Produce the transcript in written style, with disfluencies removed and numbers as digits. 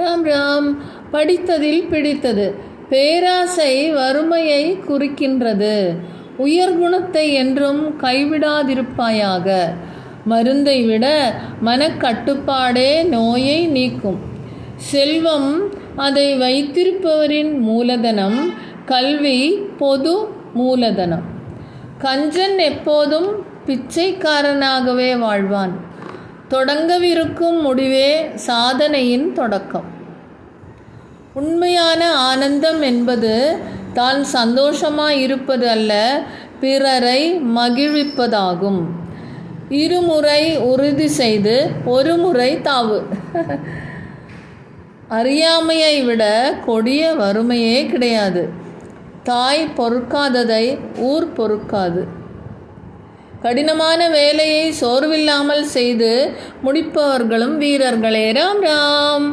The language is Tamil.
ராம் ராம். படித்ததில் பிடித்தது. பேராசை வறுமையை குறிக்கின்றது. உயர்குணத்தை என்றும் கைவிடாதிருப்பாயாக. மருந்தை விட மனக்கட்டுப்பாடே நோயை நீக்கும். செல்வம் அதை வைத்திருப்பவரின் மூலதனம். கல்வி பொது மூலதனம். கஞ்சன் எப்போதும் பிச்சைக்காரனாகவே வாழ்வான். தொடங்கவிருக்கும் முடிவே சாதனையின் தொடக்கம். உண்மையான ஆனந்தம் என்பது தான் சந்தோஷமாயிருப்பது அல்ல, பிறரை மகிழ்விப்பதாகும். இருமுறை உறுதி செய்து ஒரு முறை தாவு. அறியாமையை விட கொடிய வறுமையே கிடையாது. தாய் பொறுக்காததை ஊர் பொறுக்காது. கடினமான வேலையை சோர்வில்லாமல் செய்து முடிப்பவர்களும் வீரர்களே. ராம் ராம்.